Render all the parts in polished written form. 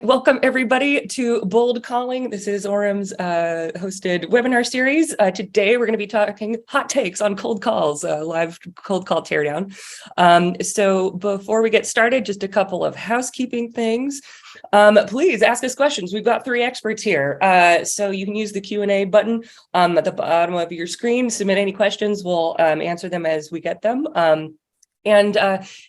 Welcome, everybody, to Bold Calling. This is Orum's hosted webinar series. Today, we're going to be talking hot takes on cold calls, live cold call teardown. So before we get started, just a couple of housekeeping things. Please ask us questions. We've got 3 experts here. So you can use the Q&A button at the bottom of your screen. Submit any questions. We'll answer them as we get them. And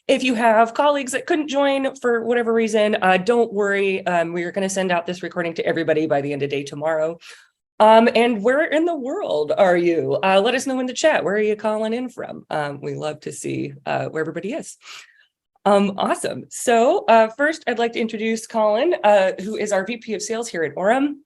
if you have colleagues that couldn't join for whatever reason, don't worry. We're going to send out this recording to everybody by the end of the day tomorrow. And where in the world are you? Let us know in the chat. Where are you calling in from? We love to see where everybody is. Awesome. So first, I'd like to introduce Colin, who is our VP of Sales here at Orum.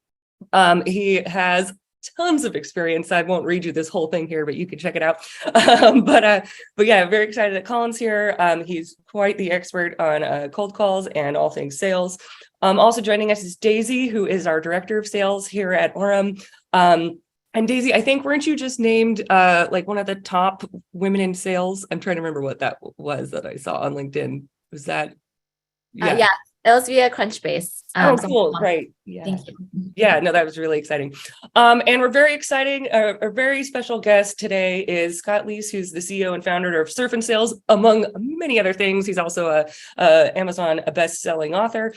He has tons of experience. I won't read you this whole thing here, but you can check it out. But yeah, very excited that Colin's here. He's quite the expert on cold calls and all things sales. Also joining us is Daisy, who is our director of sales here at Orum. And Daisy, I think, weren't you just named like one of the top women in sales? I'm trying to remember what that was that I saw on LinkedIn. Was that? Yeah, it was via Crunchbase. Cool. Right. Yeah. Thank you. Yeah, no, that was really exciting. And we're very exciting. A very special guest today is Scott Leese, who's the CEO and founder of Surf and Sales, among many other things. He's also a Amazon best-selling author.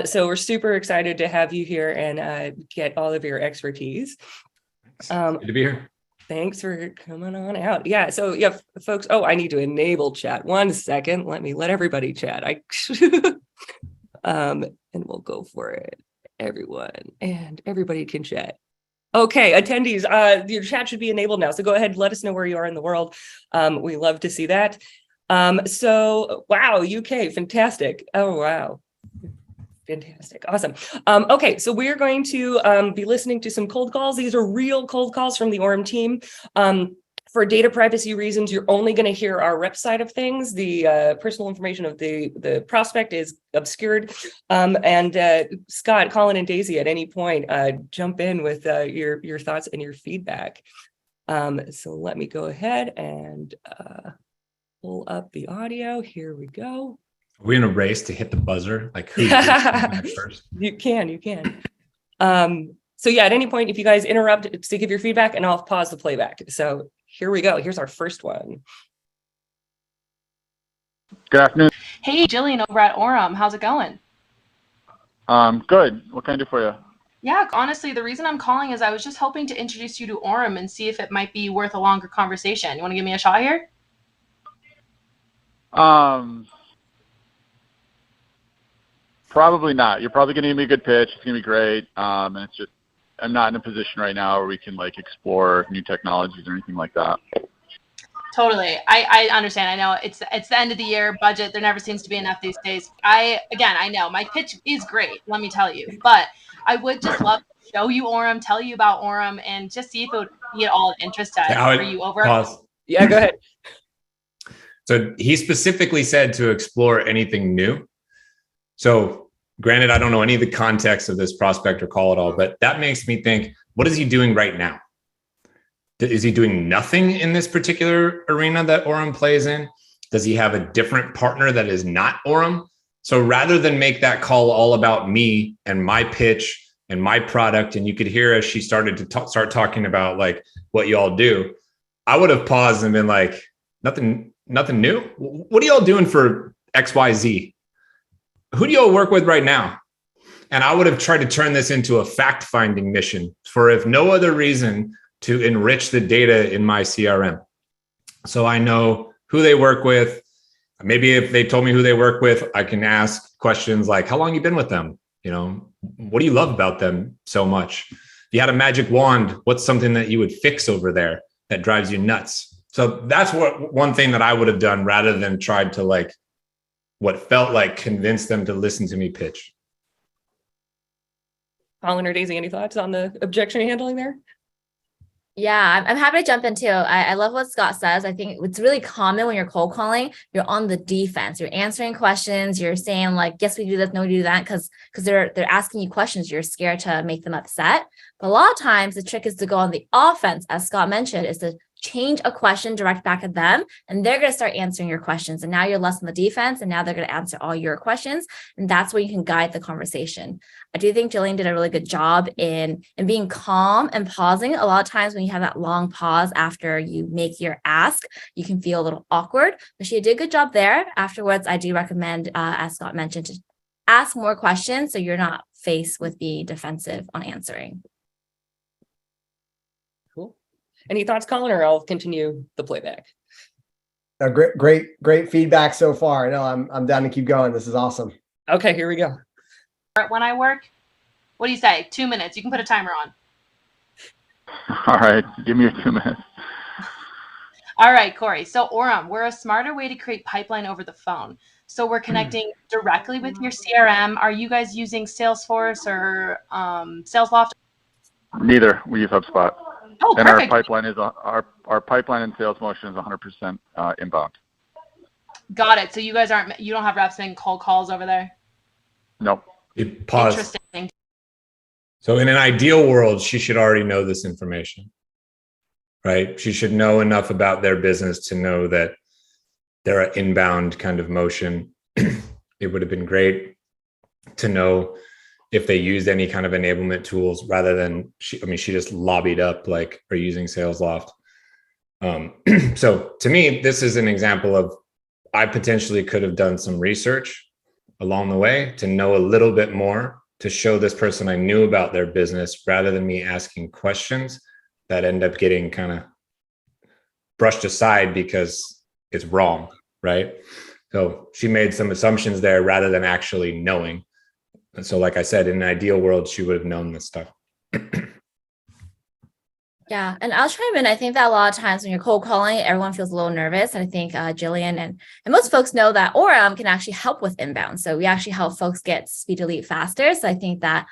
So we're super excited to have you here and get all of your expertise. Good to be here. Thanks for coming on out. Yeah, so yeah, folks. Oh, I need to enable chat. 1 second. Let everybody chat. And we'll go for it. Everyone and everybody can chat. Okay, attendees, your chat should be enabled now. So go ahead, let us know where you are in the world. We love to see that. So wow, UK, fantastic. Oh wow. Fantastic. Awesome. Okay, so we're going to be listening to some cold calls. These are real cold calls from the Orum team. For data privacy reasons, you're only going to hear our rep side of things. The personal information of the prospect is obscured. And Scott, Colin, and Daisy, at any point, jump in with your thoughts and your feedback. So let me go ahead and pull up the audio. Here we go. Are we in a race to hit the buzzer? Like who first? You can. So yeah, at any point, if you guys interrupt to give your feedback, and I'll pause the playback. So here we go. Here's our first one. Good afternoon. Hey, Jillian over at Orum. How's it going? Good. What can I do for you? Yeah, honestly, the reason I'm calling is I was just hoping to introduce you to Orum and see if it might be worth a longer conversation. You want to give me a shot here? Probably not. You're probably going to give me a good pitch. It's going to be great. And it's just, I'm not in a position right now where we can like explore new technologies or anything like that. Totally. I understand. I know it's the end of the year budget. There never seems to be enough these days. I know my pitch is great, let me tell you, but I would just love to show you Orum, tell you about Orum, and just see if it would be at all of interest for you over. Pause. Yeah, go ahead. So he specifically said to explore anything new. So granted, I don't know any of the context of this prospect or call at all, but that makes me think, what is he doing right now? Is he doing nothing in this particular arena that Orum plays in? Does he have a different partner that is not Orum? So rather than make that call all about me and my pitch and my product, and you could hear as she started to start talking about like what you all do, I would have paused and been like, nothing new? What are y'all doing for XYZ? Who do y'all work with right now? And I would have tried to turn this into a fact-finding mission for, if no other reason, to enrich the data in my CRM. So I know who they work with. Maybe if they told me who they work with, I can ask questions like, how long you been with them? You know, what do you love about them so much? If you had a magic wand, what's something that you would fix over there that drives you nuts? So that's one thing that I would have done rather than tried to like, what felt like convince them to listen to me pitch. Colin or Daisy, any thoughts on the objection handling there? Yeah, I'm happy to jump in too. I love what Scott says. I think it's really common when you're cold calling, you're on the defense. You're answering questions. You're saying like, yes, we do this, no, we do that, because they're asking you questions. You're scared to make them upset. But a lot of times the trick is to go on the offense, as Scott mentioned, is to change a question direct back at them, and they're going to start answering your questions. And now you're less on the defense, and now they're going to answer all your questions. And that's where you can guide the conversation. I do think Jillian did a really good job in being calm and pausing. A lot of times when you have that long pause after you make your ask, you can feel a little awkward, but she did a good job there. Afterwards, I do recommend, as Scott mentioned, to ask more questions so you're not faced with being defensive on answering. Cool. Any thoughts, Colin, or I'll continue the playback? Great feedback so far. No, I'm down to keep going. This is awesome. Okay, here we go. When I work, what do you say? 2 minutes. You can put a timer on. All right, give me your 2 minutes. All right, Corey. So Orum, we're a smarter way to create pipeline over the phone. So we're connecting directly with your CRM. Are you guys using Salesforce or SalesLoft? Neither. We use HubSpot. Oh, and perfect. our pipeline and sales motion is 100% inbound. Got it. So you guys you don't have reps making cold calls over there? Nope. Pause. Interesting. So in an ideal world, she should already know this information, right? She should know enough about their business to know that they're an inbound kind of motion. It would have been great to know if they used any kind of enablement tools rather than she just lobbied up like we're using SalesLoft. So to me, this is an example of I potentially could have done some research along the way to know a little bit more to show this person I knew about their business rather than me asking questions that end up getting kind of brushed aside because it's wrong, right? So she made some assumptions there rather than actually knowing. And so, like I said, in an ideal world, she would have known this stuff. Yeah, and I'll chime in. I think that a lot of times when you're cold calling, everyone feels a little nervous. And I think Jillian and most folks know that Orum can actually help with inbound. So we actually help folks get speed to lead faster. So I think that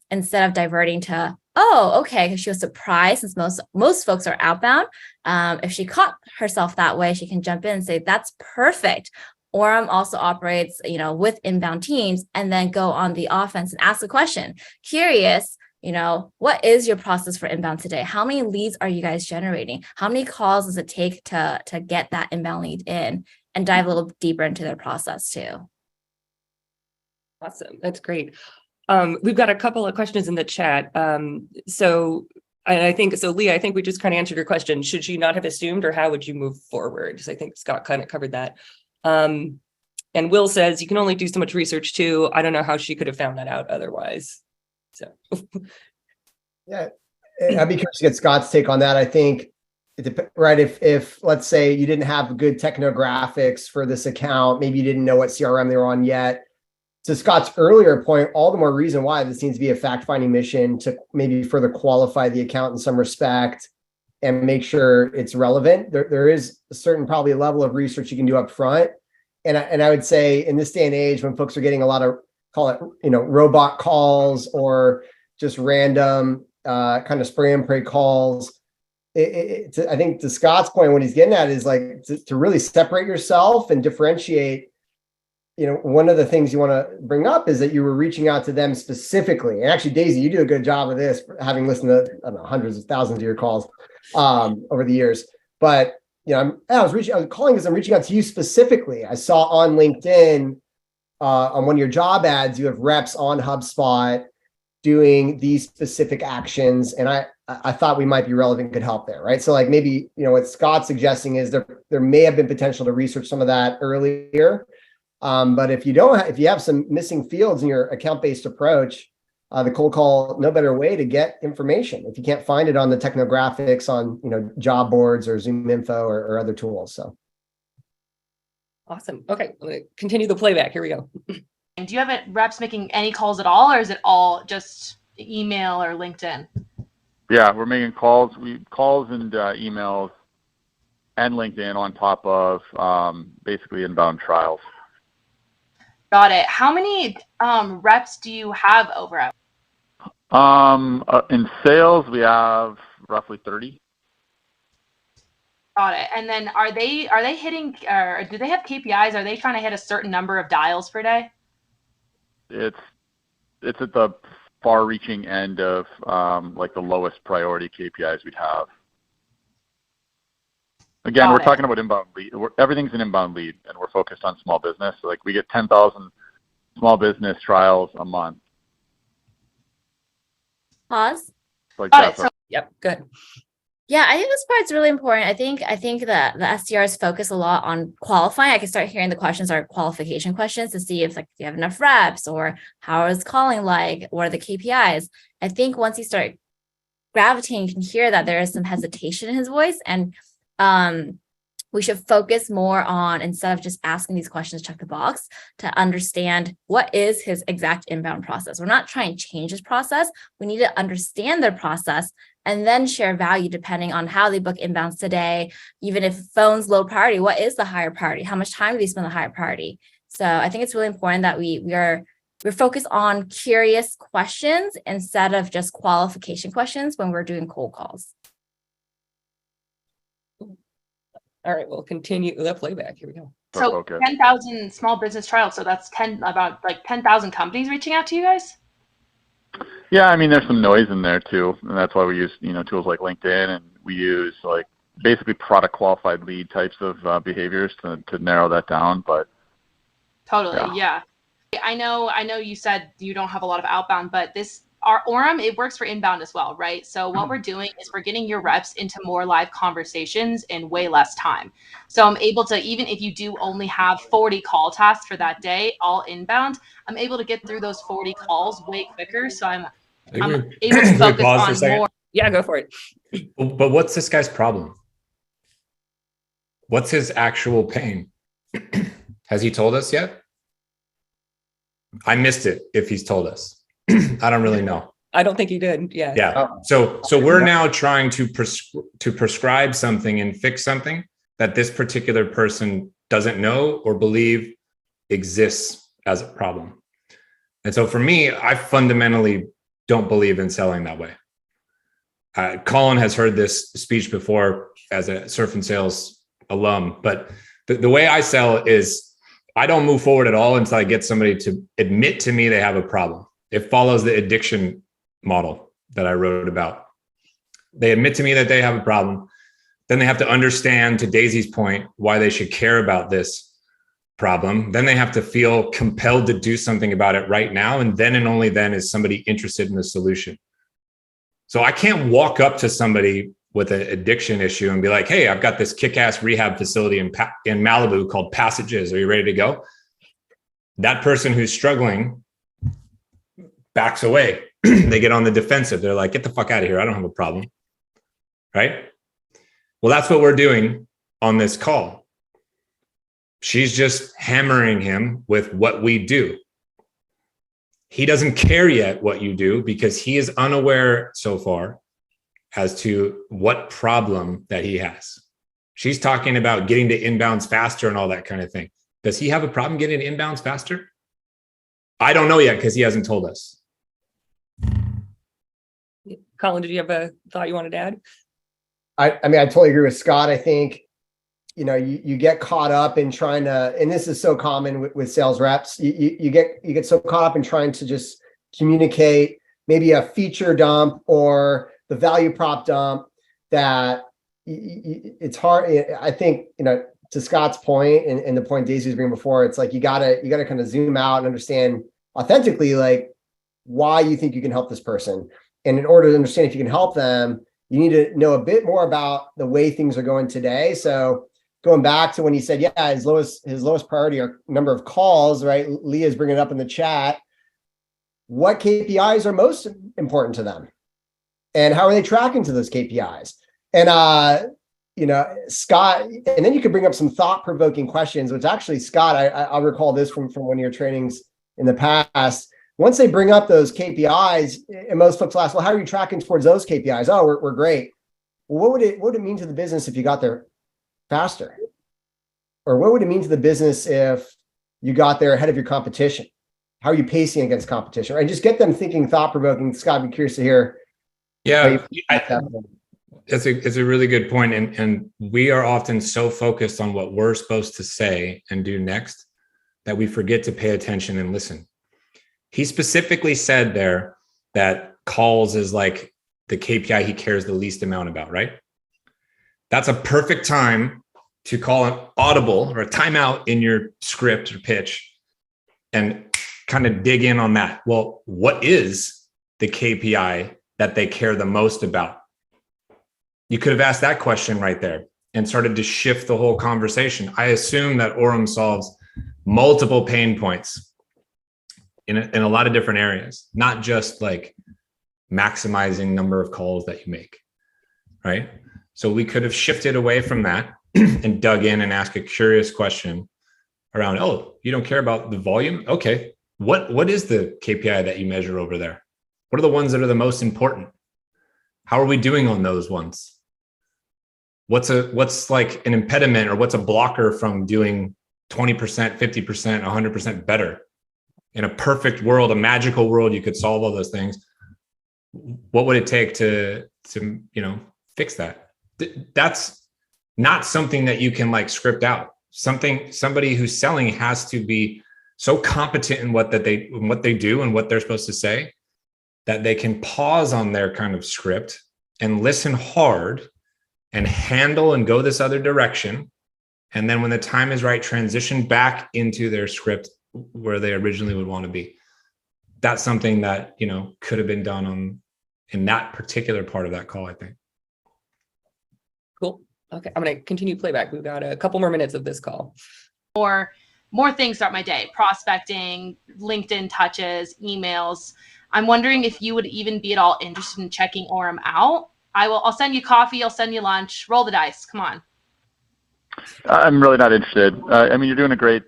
instead of diverting to, oh, okay, because she was surprised since most folks are outbound, if she caught herself that way, she can jump in and say, that's perfect. Orum also operates, with inbound teams, and then go on the offense and ask a question. Curious, what is your process for inbound today? How many leads are you guys generating? How many calls does it take to get that inbound lead in, and dive a little deeper into their process too? Awesome. That's great. We've got a couple of questions in the chat. I think Lee, I think we just kind of answered your question. Should she not have assumed, or how would you move forward? Because I think Scott kind of covered that. And Will says you can only do so much research too. I don't know how she could have found that out otherwise. So Yeah, I'd be curious to get Scott's take on that. I think, right, if let's say you didn't have good technographics for this account, maybe you didn't know what CRM they were on yet. To Scott's earlier point, all the more reason why this needs to be a fact-finding mission to maybe further qualify the account in some respect and make sure it's relevant. There is a certain probably level of research you can do up front. And I would say in this day and age, when folks are getting a lot of, call it, robot calls or just random kind of spray and pray calls, I think to Scott's point, what he's getting at is like to really separate yourself and differentiate. One of the things you want to bring up is that you were reaching out to them specifically. And actually, Daisy, you do a good job of this, having listened to, I don't know, hundreds of thousands of your calls over the years. But I was calling because I'm reaching out to you specifically. I saw on LinkedIn on one of your job ads, you have reps on HubSpot doing these specific actions, and I thought we might be relevant, could help there, right? So like maybe what Scott's suggesting is there may have been potential to research some of that earlier. But if you have some missing fields in your account-based approach, the cold call, no better way to get information if you can't find it on the technographics on job boards or Zoom Info or other tools. So awesome. Okay, I'm gonna continue the playback. Here we go. Do you have reps making any calls at all, or is it all just email or LinkedIn? Yeah, we're making calls and emails and LinkedIn on top of basically inbound trials. Got it. How many reps do you have over at? In sales, we have roughly 30. Got it. And then are they hitting, or do they have KPIs? Are they trying to hit a certain number of dials per day? It's at the far-reaching end of like the lowest priority KPIs we'd have. Again, Got we're it. talking about inbound lead. Everything's an inbound lead, and we're focused on small business. So like we get 10,000 small business trials a month. Pause. Like Got that's it. So Yep, good. Yeah, I think this part's really important. I think that the SDRs focus a lot on qualifying. I can start hearing the questions are qualification questions to see if like do you have enough reps or how is calling like, what are the KPIs? I think once you start gravitating, you can hear that there is some hesitation in his voice, and we should focus more on, instead of just asking these questions, check the box, to understand what is his exact inbound process. We're not trying to change his process. We need to understand their process and then share value depending on how they book inbounds today. Even if phone's low priority, what is the higher priority? How much time do they spend on the higher priority? So I think it's really important that we're focused on curious questions instead of just qualification questions when we're doing cold calls. All right, we'll continue the playback. Here we go. So okay. 10,000 small business trials. So that's about 10,000 companies reaching out to you guys. Yeah, I mean, there's some noise in there too, and that's why we use tools like LinkedIn, and we use like basically product qualified lead types of behaviors to narrow that down. But Totally, yeah. I know you said you don't have a lot of outbound, but our Orum, it works for inbound as well, right? So what we're doing is we're getting your reps into more live conversations in way less time. So I'm able to, even if you do only have 40 call tasks for that day, all inbound, I'm able to get through those 40 calls way quicker. So I'm able to focus on more. Yeah, go for it. But what's this guy's problem? What's his actual pain? Has he told us yet? I missed it if he's told us. I don't really know. I don't think he did. Yeah. Yeah. So we're now trying to prescribe something and fix something that this particular person doesn't know or believe exists as a problem. And so for me, I fundamentally don't believe in selling that way. Colin has heard this speech before as a surf and sales alum, but the way I sell is I don't move forward at all until I get somebody to admit to me they have a problem. It follows the addiction model that I wrote about. They admit to me that they have a problem. Then they have to understand, to Daisy's point, why they should care about this problem. Then they have to feel compelled to do something about it right now. And then and only then is somebody interested in the solution. So I can't walk up to somebody with an addiction issue and be like, hey, I've got this kick-ass rehab facility in Malibu called Passages. Are you ready to go? That person who's struggling backs away. They get on the defensive. They're like, get the fuck out of here. I don't have a problem. Right? Well, that's what we're doing on this call. She's just hammering him with what we do. He doesn't care yet what you do because he is unaware so far as to what problem that he has. She's talking about getting to inbounds faster and all that kind of thing. Does he have a problem getting to inbounds faster? I don't know yet because he hasn't told us. Colin, did you have a thought you wanted to add? I mean, I totally agree with Scott. I think, you get caught up in trying to, and this is so common with sales reps, you get so caught up in trying to just communicate maybe a feature dump or the value prop dump that it's hard. I think, to Scott's point and the point Daisy was bringing before, it's like, you gotta kind of zoom out and understand authentically, like why you think you can help this person. And in order to understand if you can help them, you need to know a bit more about the way things are going today. So going back to when he said, yeah, his lowest priority are number of calls, right? Leah's bringing it up in the chat. What KPIs are most important to them? And how are they tracking to those KPIs? And, Scott, and then you could bring up some thought-provoking questions, which actually, Scott, I'll recall this from one of your trainings in the past. Once they bring up those KPIs, and most folks will ask, well, how are you tracking towards those KPIs? Oh, we're great. Well, what would it mean to the business if you got there faster? Or what would it mean to the business if you got there ahead of your competition? How are you pacing against competition? And just get them thinking thought-provoking. Scott, I'd be curious to hear. Yeah, it's a really good point. And we are often so focused on what we're supposed to say and do next that we forget to pay attention and listen. He specifically said there that calls is like the KPI he cares the least amount about, right? That's a perfect time to call an audible or a timeout in your script or pitch and kind of dig in on that. Well, what is the KPI that they care the most about? You could have asked that question right there and started to shift the whole conversation. I assume that Orum solves multiple pain points in a lot of different areas, not just like maximizing number of calls that you make, right? So we could have shifted away from that and dug in and asked a curious question around, oh, you don't care about the volume? Okay, what is the KPI that you measure over there? What are the ones that are the most important? How are we doing on those ones? What's like an impediment, or what's a blocker from doing 20%, 50%, 100% better? In a perfect world, a magical world, you could solve all those things. What would it take to fix that? That's not something that you can like script out. Somebody who's selling has to be so competent in what they do and what they're supposed to say, that they can pause on their kind of script and listen hard and handle and go this other direction. And then when the time is right, transition back into their script where they originally would want to be. That's something that, could have been done in that particular part of that call, I think. Cool. Okay, I'm going to continue playback. We've got a couple more minutes of this call. More things start my day: prospecting, LinkedIn touches, emails. I'm wondering if you would even be at all interested in checking Orum out. I'll send you coffee. I'll send you lunch. Roll the dice. Come on. I'm really not interested. You're doing a great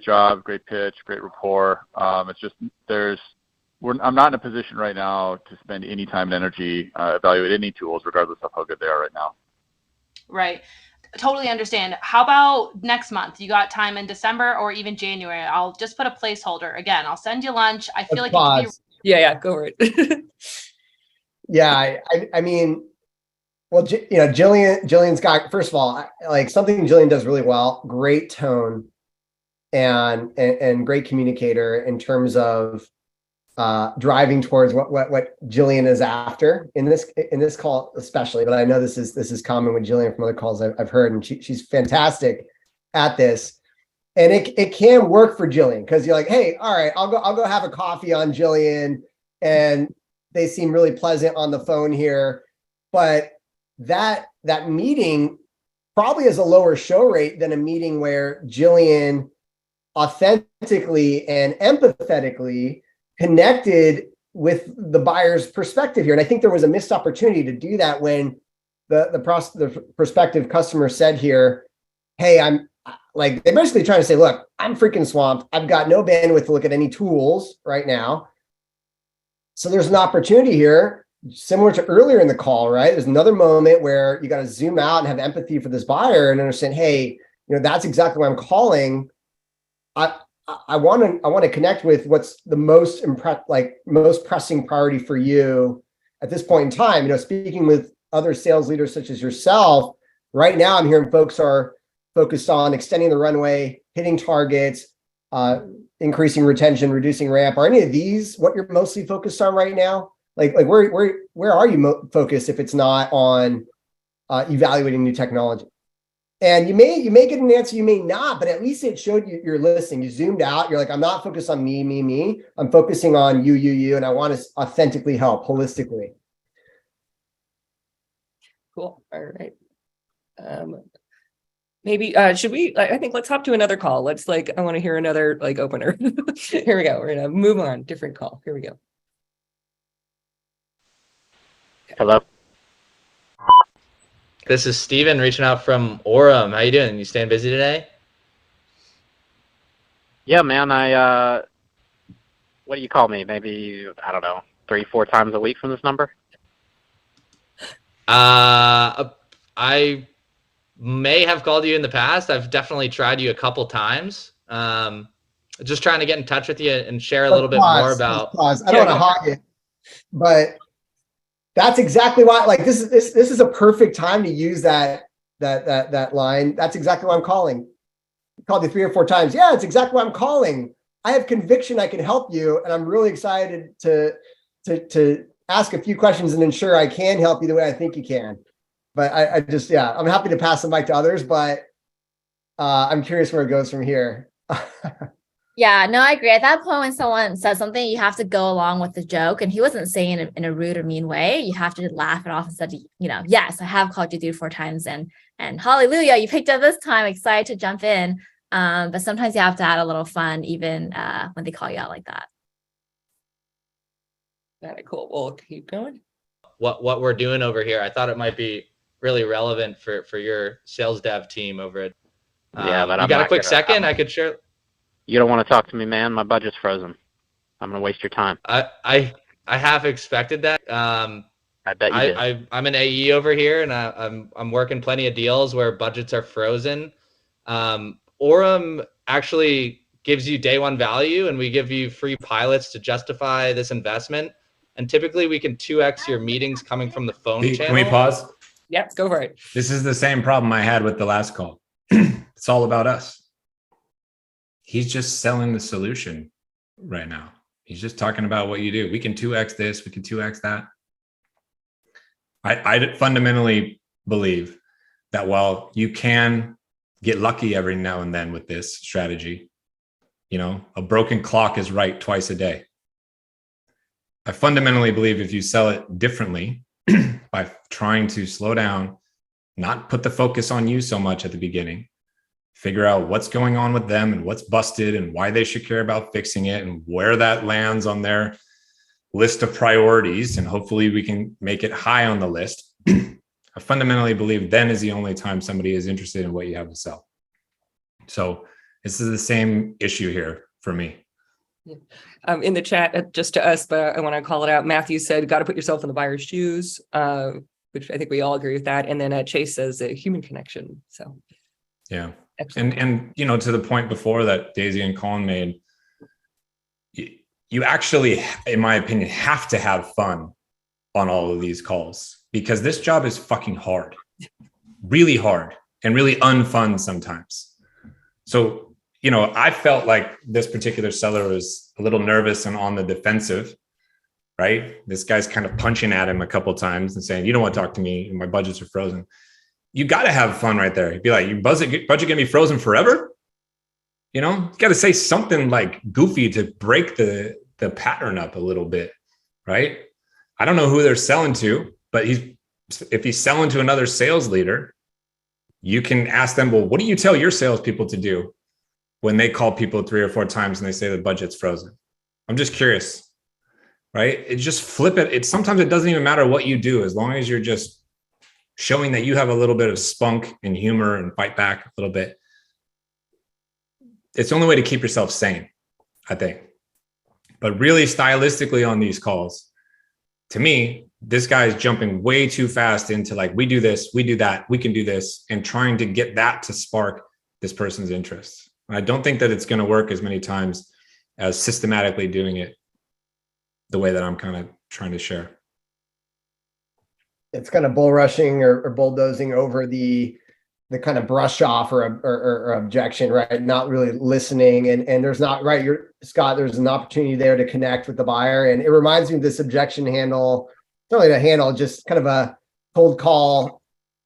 job, great pitch, great rapport. It's just I'm not in a position right now to spend any time and energy evaluate any tools, regardless of how good they are right now. Right. Totally understand. How about next month? You got time in December or even January? I'll just put a placeholder. Again, I'll send you lunch. I feel like it could be. Yeah, go for it. Yeah, well, Jillian's got, first of all, like something Jillian does really well, great tone and great communicator in terms of driving towards what Jillian is after in this call, especially. But I know this is common with Jillian from other calls I've heard, and she's fantastic at this. And it can work for Jillian because you're like, hey, all right, I'll go have a coffee on Jillian, and they seem really pleasant on the phone here. But that meeting probably has a lower show rate than a meeting where Jillian authentically and empathetically connected with the buyer's perspective here. And I think there was a missed opportunity to do that when the prospective customer said here, hey, I'm like, they're basically trying to say, look, I'm freaking swamped. I've got no bandwidth to look at any tools right now. So there's an opportunity here, similar to earlier in the call, right? There's another moment where you got to zoom out and have empathy for this buyer and understand, hey, that's exactly why I'm calling. I want to connect with what's the most pressing priority for you at this point in time. Speaking with other sales leaders such as yourself, right now I'm hearing folks are focused on extending the runway, hitting targets, increasing retention, reducing ramp. Are any of these what you're mostly focused on right now? Like where are you focused if it's not on evaluating new technology? And you may get an answer, you may not, but at least it showed you're listening. You zoomed out. You're like, I'm not focused on me. I'm focusing on you, and I want to authentically help holistically. Cool. All right. Maybe should we? I think let's hop to another call. I want to hear another opener. Here we go. We're gonna move on. Different call. Here we go. Hello. This is Steven reaching out from Orum. How you doing? You staying busy today? Yeah, man. What do you call me? Maybe, I don't know, 3-4 times a week from this number? I may have called you in the past. I've definitely tried you a couple times. Just trying to get in touch with you and share a little bit more about. I don't want to hog it, but that's exactly why. This is a perfect time to use that line. That's exactly why I'm calling. I called you 3 or 4 times. Yeah, it's exactly why I'm calling. I have conviction I can help you, and I'm really excited to ask a few questions and ensure I can help you the way I think you can. But I just, yeah, I'm happy to pass the mic to others, but I'm curious where it goes from here. Yeah, no, I agree. At that point, when someone says something, you have to go along with the joke. And he wasn't saying it in a rude or mean way. You have to laugh it off and say, yes, I have called you 3 or 4 times, and hallelujah, you picked up this time. Excited to jump in. But sometimes you have to add a little fun, even when they call you out like that. Very cool. We'll keep going. What we're doing over here, I thought it might be really relevant for your sales dev team over at. Yeah, but you got a quick second? I could share. You don't want to talk to me, man. My budget's frozen. I'm gonna waste your time. I half expected that. I bet you did. I'm an AE over here, and I'm working plenty of deals where budgets are frozen. Orum actually gives you day 1 value, and we give you free pilots to justify this investment. And typically, we can 2x your meetings coming from the phone channel. Can we pause? Yep, go for it. This is the same problem I had with the last call. It's all about us. He's just selling the solution right now. He's just talking about what you do. We can 2x this, we can 2x that. I fundamentally believe that while you can get lucky every now and then with this strategy, a broken clock is right twice a day. I fundamentally believe if you sell it differently by trying to slow down, not put the focus on you so much at the beginning, figure out what's going on with them and what's busted and why they should care about fixing it and where that lands on their list of priorities. And hopefully we can make it high on the list. I fundamentally believe then is the only time somebody is interested in what you have to sell. So this is the same issue here for me. In the chat, just to us, but I want to call it out. Matthew said, got to put yourself in the buyer's shoes, which I think we all agree with that. And then Chase says a human connection. So, yeah. And to the point before that Daisy and Colin made, you actually, in my opinion, have to have fun on all of these calls because this job is fucking hard, really hard and really unfun sometimes. So, I felt like this particular seller was a little nervous and on the defensive, right? This guy's kind of punching at him a couple of times and saying, you don't want to talk to me, my budgets are frozen. You got to have fun right there. You'd be like, your budget gonna be frozen forever? You got to say something like goofy to break the pattern up a little bit, right? I don't know who they're selling to, but if he's selling to another sales leader, you can ask them, well, what do you tell your salespeople to do when they call people 3 or 4 times and they say the budget's frozen? I'm just curious, right? It just flip it. Sometimes it doesn't even matter what you do, as long as you're just showing that you have a little bit of spunk and humor and fight back a little bit. It's the only way to keep yourself sane, I think. But really stylistically on these calls, to me, this guy is jumping way too fast into like, we do this, we do that, we can do this, and trying to get that to spark this person's interest. I don't think that it's going to work as many times as systematically doing it the way that I'm kind of trying to share. It's kind of bull rushing or bulldozing over the kind of brush off or objection, right? Not really listening. And there's not, right, Scott, there's an opportunity there to connect with the buyer. And it reminds me of this objection handle, not really a handle, just kind of a cold call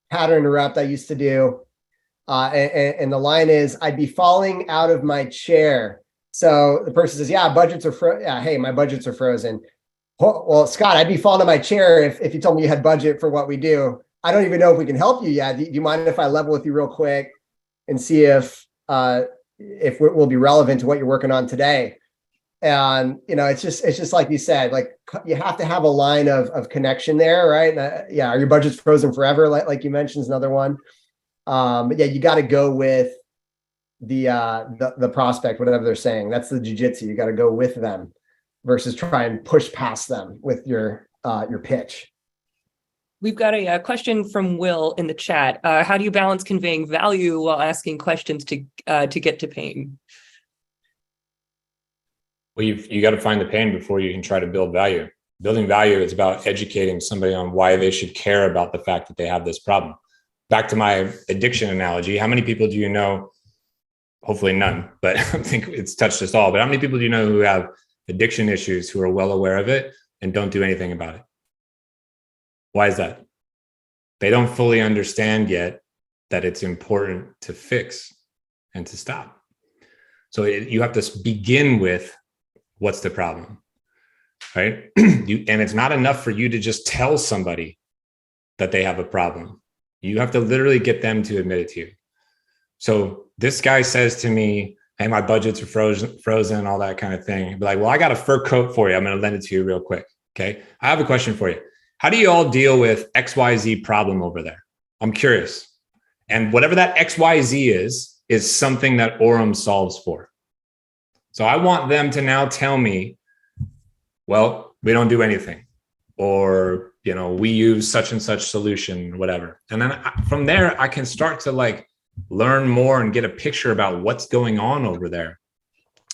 pattern interrupt I used to do. And the line is, I'd be falling out of my chair. So the person says, yeah, hey, my budgets are frozen. Well, Scott, I'd be falling out of my chair if you told me you had budget for what we do. I don't even know if we can help you yet. Do you mind if I level with you real quick and see if we'll be relevant to what you're working on today? And it's just like you said, like you have to have a line of connection there, right? Yeah, are your budgets frozen forever? Like you mentioned is another one. But yeah, you got to go with the prospect, whatever they're saying. That's the jujitsu. You got to go with them versus try and push past them with your pitch. We've got a question from Will in the chat. How do you balance conveying value while asking questions to get to pain? Well, you got to find the pain before you can try to build value. Building value is about educating somebody on why they should care about the fact that they have this problem. Back to my addiction analogy, how many people do you know? Hopefully none, but I think it's touched us all. But how many people do you know who have addiction issues who are well aware of it and don't do anything about it? Why is that? They don't fully understand yet that it's important to fix and to stop. So you have to begin with what's the problem, right? And it's not enough for you to just tell somebody that they have a problem. You have to literally get them to admit it to you. So this guy says to me, hey, my budgets are frozen, all that kind of thing. I'd be like, well, I got a fur coat for you. I'm going to lend it to you real quick. Okay. I have a question for you. How do you all deal with XYZ problem over there? I'm curious. And whatever that XYZ is something that Orum solves for. So I want them to now tell me, well, we don't do anything, or, we use such and such solution, whatever. And then from there, I can start to like learn more and get a picture about what's going on over there.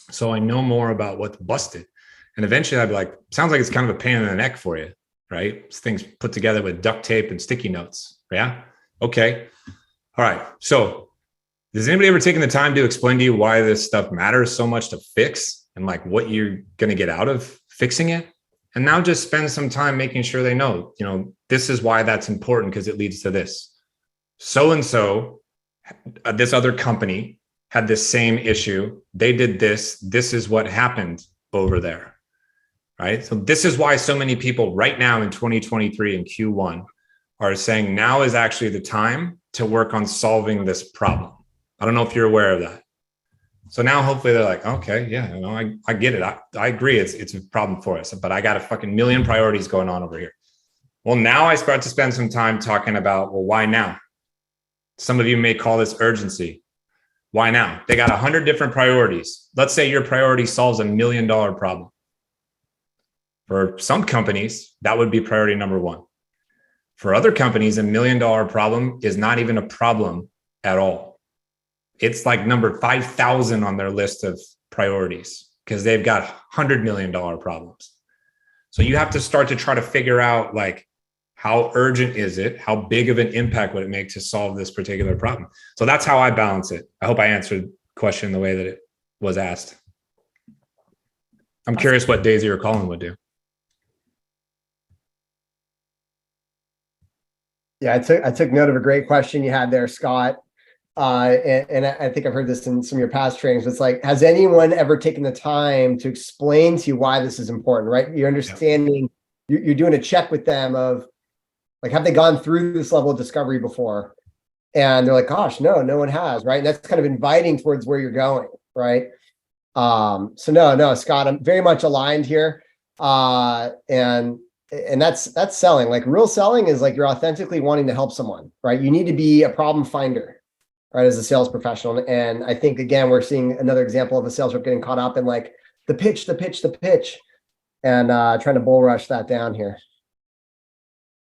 So I know more about what's busted. And eventually I'd be like, sounds like it's kind of a pain in the neck for you, right? It's things put together with duct tape and sticky notes. Yeah. Okay. All right. So has anybody ever taken the time to explain to you why this stuff matters so much to fix and like what you're going to get out of fixing it? And now just spend some time making sure they know, this is why that's important because it leads to this. So-and-so, this other company had this same issue. They did this. This is what happened over there, right? So this is why so many people right now in 2023 in Q1 are saying now is actually the time to work on solving this problem. I don't know if you're aware of that. So now hopefully they're like, okay, yeah, I get it. I agree. It's a problem for us, but I got a fucking million priorities going on over here. Well, now I start to spend some time talking about, well, why now? Some of you may call this urgency. Why now? They got 100 different priorities. Let's say your priority solves $1 million problem. For some companies, that would be priority number one. For other companies, $1 million problem is not even a problem at all. It's like number 5,000 on their list of priorities because they've got $100 million problems. So you have to start to try to figure out like, how urgent is it? How big of an impact would it make to solve this particular problem? So that's how I balance it. I hope I answered the question the way that it was asked. I'm curious what Daisy or Colin would do. Yeah, I took note of a great question you had there, Scott. And I think I've heard this in some of your past trainings. It's like, has anyone ever taken the time to explain to you why this is important, right? You're understanding, you're doing a check with them of like, have they gone through this level of discovery before? And they're like, gosh, no one has, right? And that's kind of inviting towards where you're going, right? So no, Scott, I'm very much aligned here. And that's selling. Like real selling is like you're authentically wanting to help someone, right? You need to be a problem finder, right, as a sales professional. And I think, again, we're seeing another example of a sales rep getting caught up in like the pitch, and trying to bull rush that down here.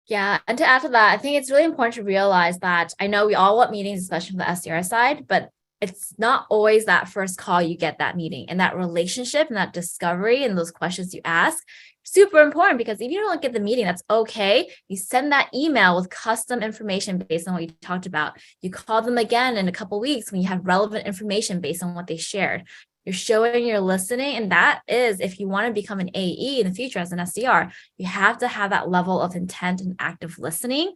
Yeah. And to add to that, I think it's really important to realize that I know we all want meetings, especially from the SDR side, but it's not always that first call you get that meeting, and that relationship and that discovery and those questions you ask, super important, because if you don't get the meeting, that's okay. You send that email with custom information based on what you talked about. You call them again in a couple of weeks when you have relevant information based on what they shared. You're showing you're listening. And that is, if you want to become an AE in the future as an SDR, you have to have that level of intent and active listening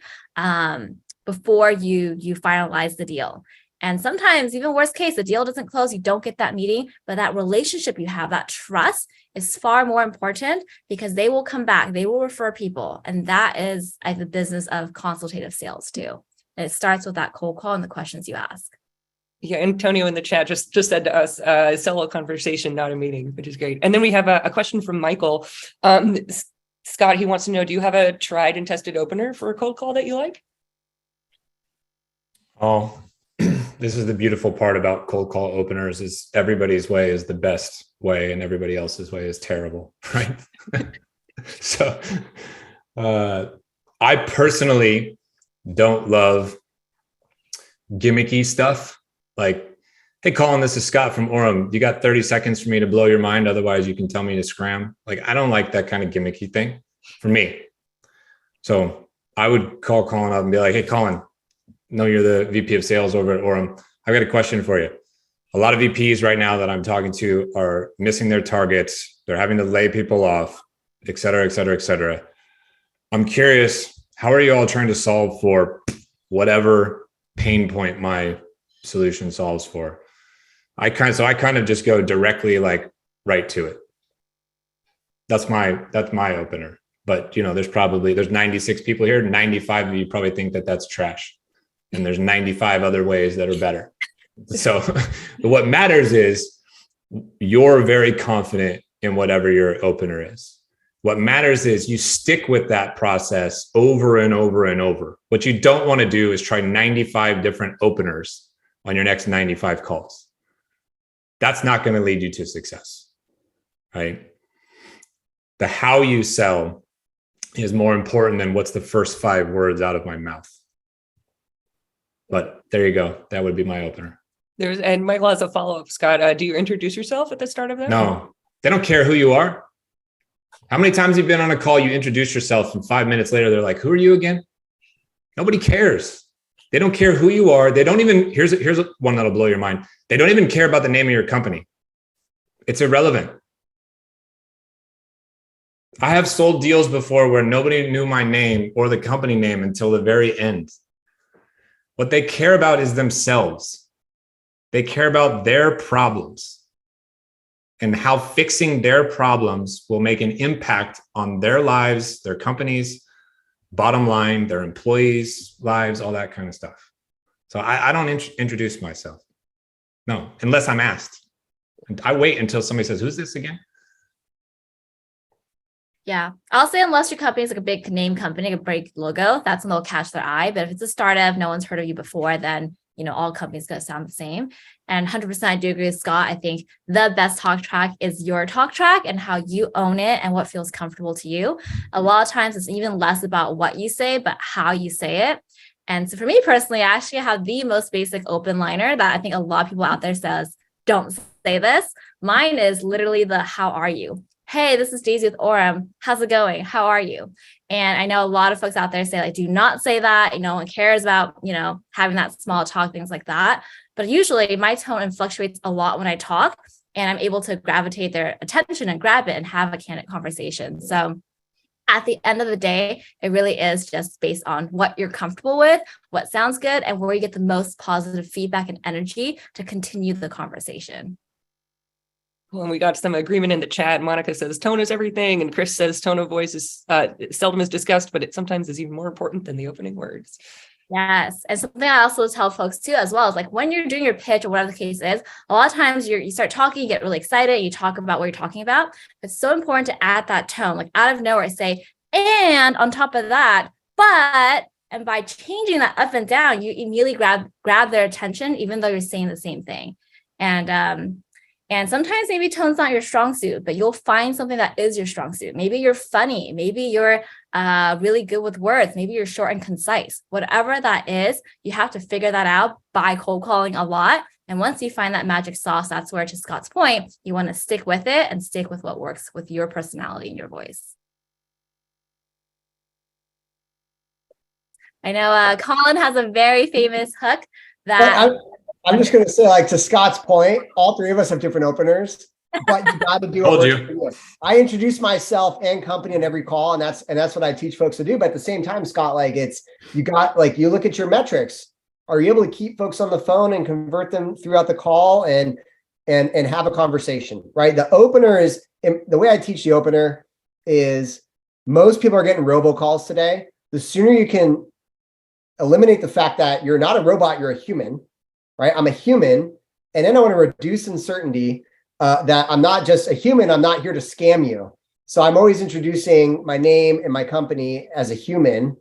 before you finalize the deal. And sometimes, even worst case, the deal doesn't close, you don't get that meeting, but that relationship you have, that trust is far more important, because they will come back, they will refer people. And that is the business of consultative sales too. And it starts with that cold call and the questions you ask. Yeah, Antonio in the chat just said to us, sell a conversation, not a meeting, which is great. And then we have a question from Michael. Scott, he wants to know, do you have a tried and tested opener for a cold call that you like? Oh, this is the beautiful part about cold call openers, is everybody's way is the best way and everybody else's way is terrible, right? So I personally don't love gimmicky stuff. Like, hey, Colin, this is Scott from Orum. You got 30 seconds for me to blow your mind. Otherwise, you can tell me to scram. Like, I don't like that kind of gimmicky thing for me. So I would call Colin up and be like, hey, Colin, know you're the VP of sales over at Orum. I've got a question for you. A lot of VPs right now that I'm talking to are missing their targets. They're having to lay people off, et cetera, et cetera, et cetera. I'm curious, how are you all trying to solve for whatever pain point my solution solves for? I kind of just go directly like right to it. That's my opener. But there's 96 people here. 95 of you probably think that that's trash, and there's 95 other ways that are better. So what matters is you're very confident in whatever your opener is. What matters is you stick with that process over and over and over. What you don't want to do is try 95 different openers on your next 95 calls. That's not going to lead you to success, right? The how you sell is more important than what's the first 5 words out of my mouth. But there you go. That would be my opener. And Michael has a follow-up, Scott. Do you introduce yourself at the start of that? No, they don't care who you are. How many times have you been on a call, you introduce yourself, and 5 minutes later, they're like, who are you again? Nobody cares. They don't care who you are. They don't even, here's one that'll blow your mind. They don't even care about the name of your company. It's irrelevant. I have sold deals before where nobody knew my name or the company name until the very end. What they care about is themselves. They care about their problems and how fixing their problems will make an impact on their lives, their companies, bottom line, their employees' lives, all that kind of stuff. So I don't introduce myself. No, unless I'm asked. I wait until somebody says, who's this again? Yeah, I'll say unless your company is like a big name company, a big logo, that's when they'll catch their eye. But if it's a startup, no one's heard of you before, then all companies going to sound the same. And 100% I do agree with Scott. I think the best talk track is your talk track and how you own it and what feels comfortable to you. A lot of times it's even less about what you say, but how you say it. And so for me personally, I actually have the most basic open liner that I think a lot of people out there says, don't say this. Mine is literally the how are you? Hey, this is Daisy with Orum. How's it going? How are you? And I know a lot of folks out there say, like, do not say that. No one cares about, having that small talk, things like that. But usually my tone fluctuates a lot when I talk, and I'm able to gravitate their attention and grab it and have a candid conversation. So at the end of the day, it really is just based on what you're comfortable with, what sounds good, and where you get the most positive feedback and energy to continue the conversation. Well, and we got some agreement in the chat. Monica says tone is everything, and Chris says tone of voice is seldom is discussed, but it sometimes is even more important than the opening words. Yes, and something I also tell folks too, as well, is like when you're doing your pitch or whatever the case is, a lot of times you start talking, you get really excited, you talk about what you're talking about. It's so important to add that tone, like out of nowhere, say, and on top of that, but, and by changing that up and down, you immediately grab their attention, even though you're saying the same thing. And sometimes maybe tone's not your strong suit, but you'll find something that is your strong suit. Maybe you're funny. Maybe you're really good with words. Maybe you're short and concise. Whatever that is, you have to figure that out by cold calling a lot. And once you find that magic sauce, that's where, to Scott's point, you want to stick with it and stick with what works with your personality and your voice. I know Colin has a very famous hook that... I'm just going to say, like, to Scott's point, all 3 of us have different openers, but you got to do it. I introduce myself and company in every call, and that's what I teach folks to do. But at the same time, Scott, like, you look at your metrics. Are you able to keep folks on the phone and convert them throughout the call and have a conversation, right? The opener is, the way I teach the opener is, most people are getting robocalls today. The sooner you can eliminate the fact that you're not a robot, you're a human. Right? I'm a human, and then I want to reduce uncertainty that I'm not just a human. I'm not here to scam you. So I'm always introducing my name and my company as a human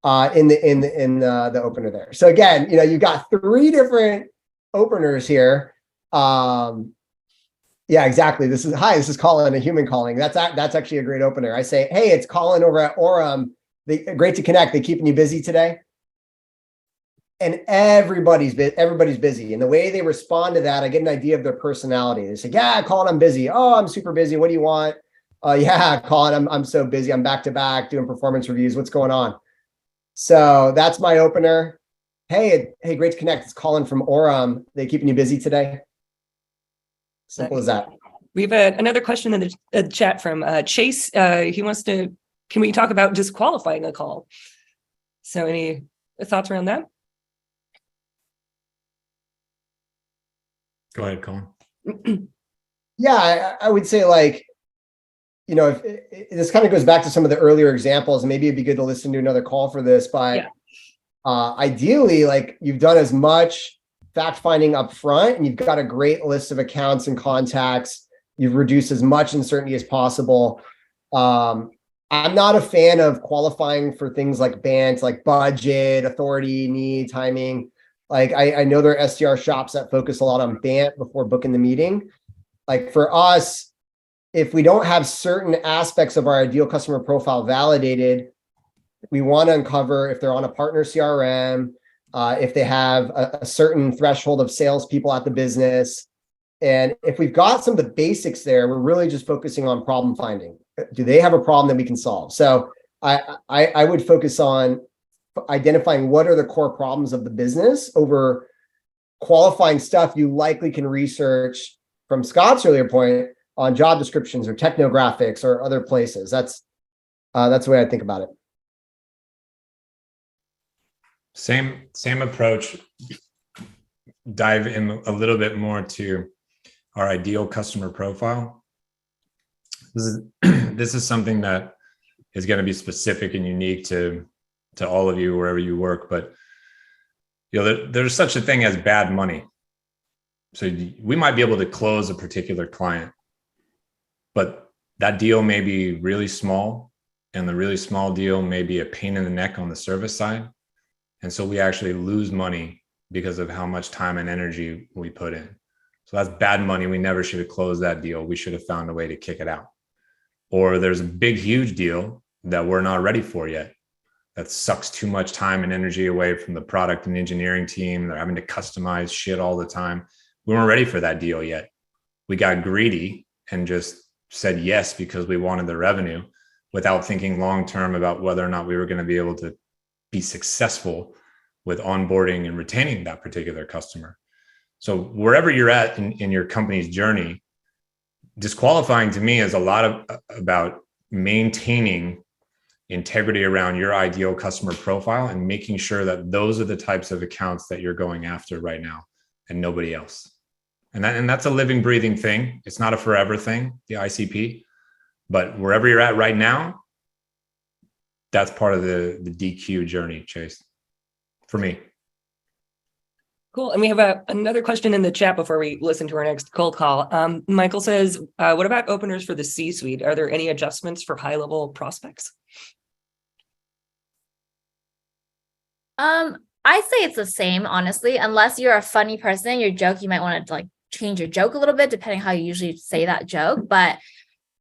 in the opener there. So again, you've got 3 different openers here. Yeah, exactly. This is Colin, a human calling. That's actually a great opener. I say, hey, it's Colin over at Orum. Great to connect. They keeping you busy today? And everybody's busy. And the way they respond to that, I get an idea of their personality. They say, yeah, Colin, I'm busy. Oh, I'm super busy. What do you want? Yeah, Colin, I'm so busy. I'm back to back doing performance reviews. What's going on? So that's my opener. Hey, great to connect. It's Colin from Orum. They keeping you busy today? Simple as that. We have another question in the chat from Chase. He wants to, can we talk about disqualifying a call? So any thoughts around that? Go ahead, Colin. Yeah, I would say like, if this kind of goes back to some of the earlier examples, and maybe it'd be good to listen to another call for this, but ideally, like you've done as much fact finding up front and you've got a great list of accounts and contacts. You've reduced as much uncertainty as possible. I'm not a fan of qualifying for things like bands, like budget, authority, need, timing. Like I know there are SDR shops that focus a lot on BANT before booking the meeting. Like for us, if we don't have certain aspects of our ideal customer profile validated, we want to uncover if they're on a partner CRM, if they have a certain threshold of salespeople at the business. And if we've got some of the basics there, we're really just focusing on problem finding. Do they have a problem that we can solve? So I would focus on identifying what are the core problems of the business over qualifying stuff you likely can research from Scott's earlier point on job descriptions or technographics or other places. That's the way I think about it. Same approach. Dive in a little bit more to our ideal customer profile. This is something that is going to be specific and unique to all of you wherever you work, but there's such a thing as bad money. So we might be able to close a particular client, but that deal may be really small, and the really small deal may be a pain in the neck on the service side. And so we actually lose money because of how much time and energy we put in. So that's bad money. We never should have closed that deal. We should have found a way to kick it out. Or there's a big, huge deal that we're not ready for yet. That sucks too much time and energy away from the product and engineering team. They're having to customize shit all the time. We weren't ready for that deal yet. We got greedy and just said yes because we wanted the revenue without thinking long-term about whether or not we were going to be able to be successful with onboarding and retaining that particular customer. So wherever you're at in your company's journey, disqualifying to me is a lot about maintaining integrity around your ideal customer profile and making sure that those are the types of accounts that you're going after right now and nobody else. And that's a living, breathing thing. It's not a forever thing, the ICP, but wherever you're at right now, that's part of the DQ journey, Chase, for me. Cool. And we have another question in the chat before we listen to our next cold call. Michael says, what about openers for the C-suite? Are there any adjustments for high-level prospects? I'd say it's the same, honestly, unless you're a funny person, your joke, you might want to like change your joke a little bit, depending how you usually say that joke. But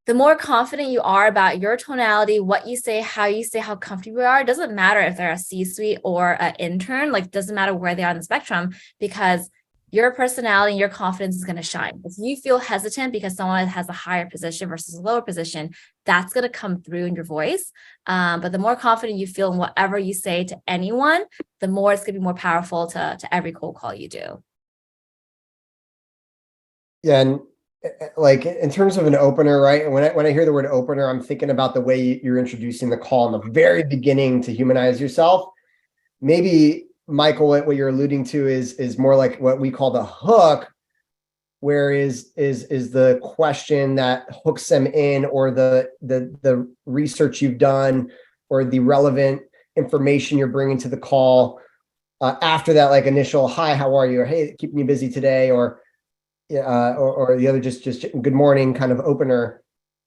the more confident you are about your tonality, what you say, how comfortable you are, it doesn't matter if they're a C-suite or an intern, like doesn't matter where they are on the spectrum, because your personality and your confidence is going to shine. If you feel hesitant because someone has a higher position versus a lower position, that's going to come through in your voice. But the more confident you feel in whatever you say to anyone, the more it's going to be more powerful to every cold call you do. Yeah, and like in terms of an opener, right? When I hear the word opener, I'm thinking about the way you're introducing the call in the very beginning to humanize yourself. Maybe Michael, what you're alluding to is more like what we call the hook, where is the question that hooks them in, or the research you've done, or the relevant information you're bringing to the call. After that, like initial "Hi, how are you?" or "Hey, keeping you busy today," or the other just good morning kind of opener.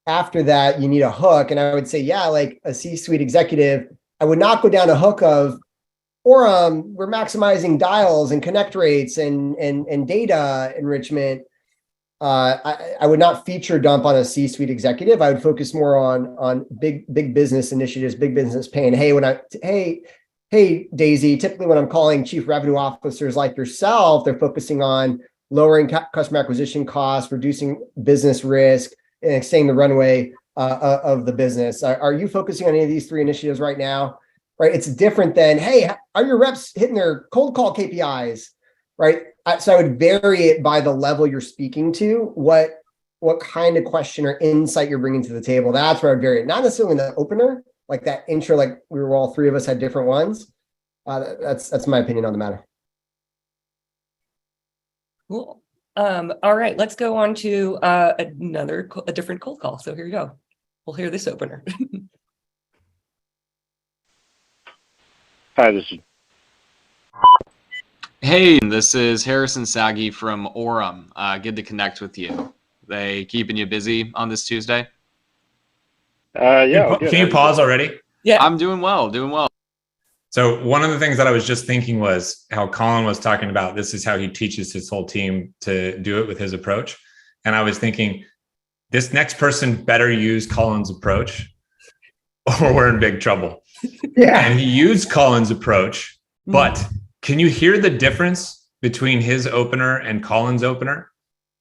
After that, you need a hook. And I would say, yeah, like a C-suite executive, I would not go down a hook of Orum, we're maximizing dials and connect rates and data enrichment. I would not feature dump on a C-suite executive. I would focus more on big business initiatives, big business pain. Hey, Daisy, typically when I'm calling chief revenue officers like yourself, they're focusing on lowering customer acquisition costs, reducing business risk, and extending the runway of the business. Are you focusing on any of these three initiatives right now? Right? It's different than, hey, are your reps hitting their cold call KPIs? Right? So I would vary it by the level you're speaking to, what kind of question or insight you're bringing to the table. That's where I'd vary it. Not necessarily in the opener, like that intro, like we were all three of us had different ones. That's my opinion on the matter. Cool. All right, let's go on to a different cold call. So here you go. We'll hear this opener. Hi, this is. Hey, this is Harrison Sagi from Orum. Good to connect with you. They keeping you busy on this Tuesday? Yeah. Can you pause already? Yeah. I'm doing well, doing well. So one of the things that I was just thinking was how Colin was talking about this is how he teaches his whole team to do it with his approach. And I was thinking, this next person better use Colin's approach or we're in big trouble. Yeah. And he used Colin's approach, but can you hear the difference between his opener and Colin's opener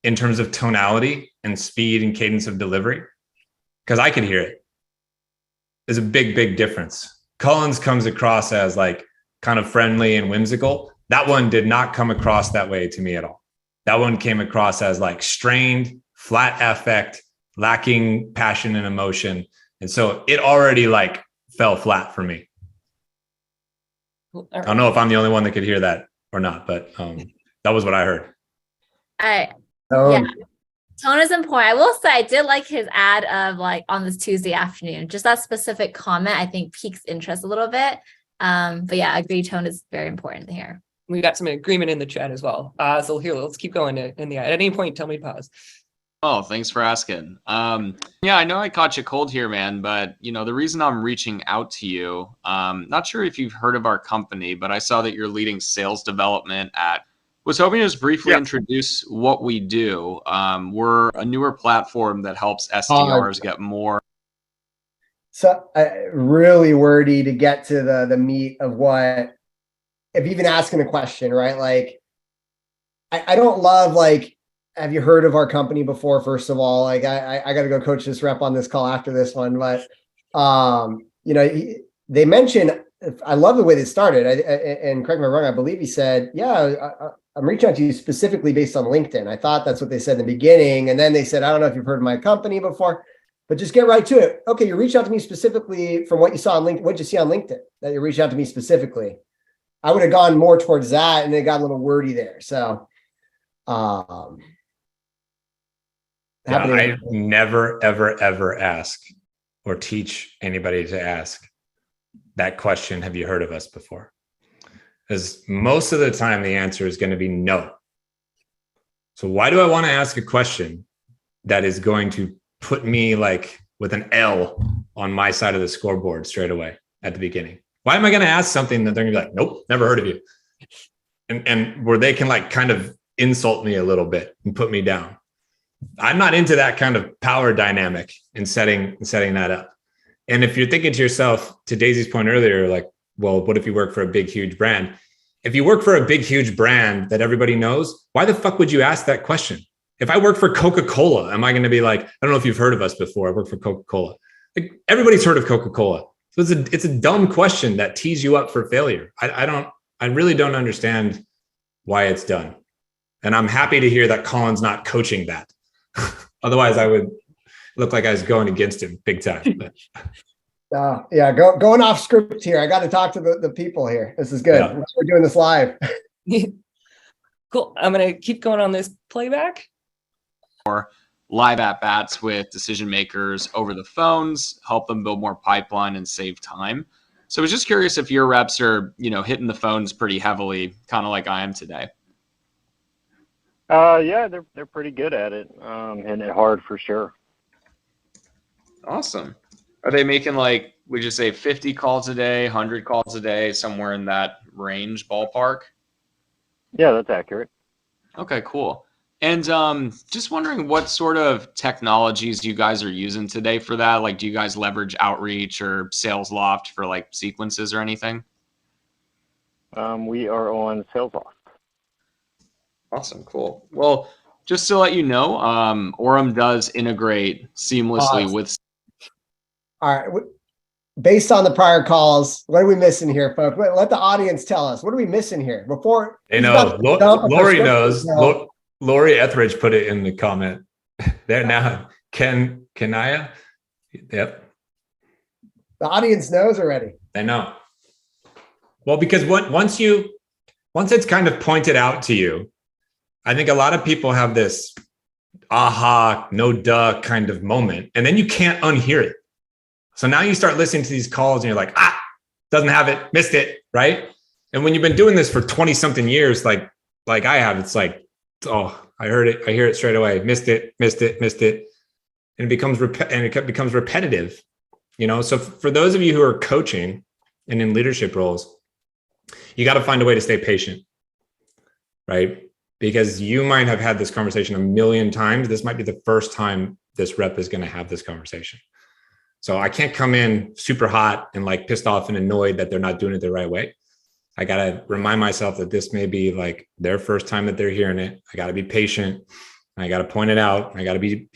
in terms of tonality and speed and cadence of delivery? Because I could hear it. There's a big, big difference. Colin's comes across as like kind of friendly and whimsical. That one did not come across that way to me at all. That one came across as like strained, flat affect, lacking passion and emotion. And so it already like fell flat for me. I don't know if I'm the only one that could hear that or not, but that was what I heard. Yeah. Tone is important. I will say I did like his ad of like on this Tuesday afternoon. Just that specific comment, I think piques interest a little bit. But yeah, I agree. Tone is very important here. We got some agreement in the chat as well. So here, let's keep going in the ad. At any point, tell me to pause. Oh, thanks for asking. Yeah, I know I caught you cold here, man, but the reason I'm reaching out to you, not sure if you've heard of our company, but I saw that you're leading sales development at. Was hoping to just briefly introduce what we do. We're a newer platform that helps SDRs get more. So really wordy to get to the meat of what, if even asking a question, right? Like, I don't love like, have you heard of our company before? First of all, like I got to go coach this rep on this call after this one, but they mentioned. I love the way they started. And correct me if I'm wrong. I believe he said, I'm reaching out to you specifically based on LinkedIn. I thought that's what they said in the beginning. And then they said, I don't know if you've heard of my company before, but just get right to it. Okay, you reached out to me specifically from what you saw on LinkedIn. What did you see on LinkedIn that you reached out to me specifically? I would have gone more towards that, and it got a little wordy there. So, I never, ever, ever ask or teach anybody to ask that question. Have you heard of us before? Because most of the time the answer is going to be no. So why do I want to ask a question that is going to put me like with an L on my side of the scoreboard straight away at the beginning? Why am I going to ask something that they're going to be like, nope, never heard of you? And where they can like kind of insult me a little bit and put me down. I'm not into that kind of power dynamic in setting that up. And if you're thinking to yourself, to Daisy's point earlier, like, well, what if you work for a big, huge brand? If you work for a big, huge brand that everybody knows, why the fuck would you ask that question? If I work for Coca-Cola, am I going to be like, I don't know if you've heard of us before. I work for Coca-Cola. Like, everybody's heard of Coca-Cola. So it's a dumb question that tees you up for failure. I really don't understand why it's done. And I'm happy to hear that Colin's not coaching that. Otherwise, I would look like I was going against him big time. Going off script here. I got to talk to the people here. This is good. Yeah. We're doing this live. Cool. I'm going to keep going on this playback. Or live at-bats with decision makers over the phones, help them build more pipeline and save time. So I was just curious if your reps are, hitting the phones pretty heavily, kind of like I am today. Yeah, they're pretty good at it, and it hard for sure. Awesome. Are they making like, would you say 50 calls a day, 100 calls a day, somewhere in that range ballpark? Yeah, that's accurate. Okay, cool. And just wondering what sort of technologies you guys are using today for that. Like, do you guys leverage Outreach or Sales Loft for like sequences or anything? We are on Sales Loft. Awesome, cool. Well, just to let you know, Orum does integrate seamlessly with. All right. Based on the prior calls, what are we missing here, folks? Let the audience tell us. What are we missing here? Before they know, Lori knows. Lori Etheridge put it in the comment there now. Kenaya? Yep. The audience knows already. They know. Well, because once it's kind of pointed out to you, I think a lot of people have this aha, no duh kind of moment, and then you can't unhear it. So now you start listening to these calls and you're like, doesn't have it, missed it, right? And when you've been doing this for 20 something years, like I have, it's like, oh, I heard it, I hear it straight away, missed it. And it becomes repetitive, So for those of you who are coaching and in leadership roles, you got to find a way to stay patient, right? Because you might have had this conversation a million times. This might be the first time this rep is going to have this conversation. So I can't come in super hot and like pissed off and annoyed that they're not doing it the right way. I got to remind myself that this may be like their first time that they're hearing it. I got to be patient. I got to point it out. I got to be,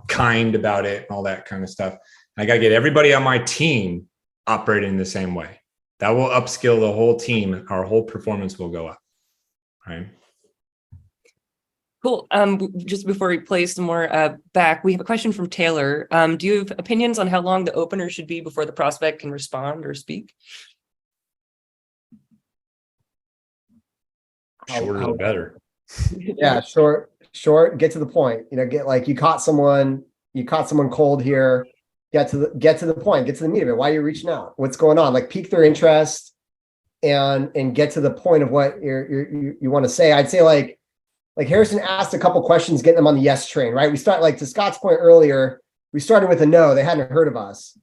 kind about it and all that kind of stuff. I got to get everybody on my team operating the same way. That will upskill the whole team. Our whole performance will go up. Right. Cool. Just before we play some more back, we have a question from Taylor. Do you have opinions on how long the opener should be before the prospect can respond or speak? Shorter the better. Yeah, short, get to the point. Get like you caught someone cold here. Get to the point, get to the meat of it. Why are you reaching out? What's going on? Like pique their interest and get to the point of what you want to say. I'd say like Harrison asked a couple questions, getting them on the yes train, right? We start like to Scott's point earlier, we started with a no, they hadn't heard of us.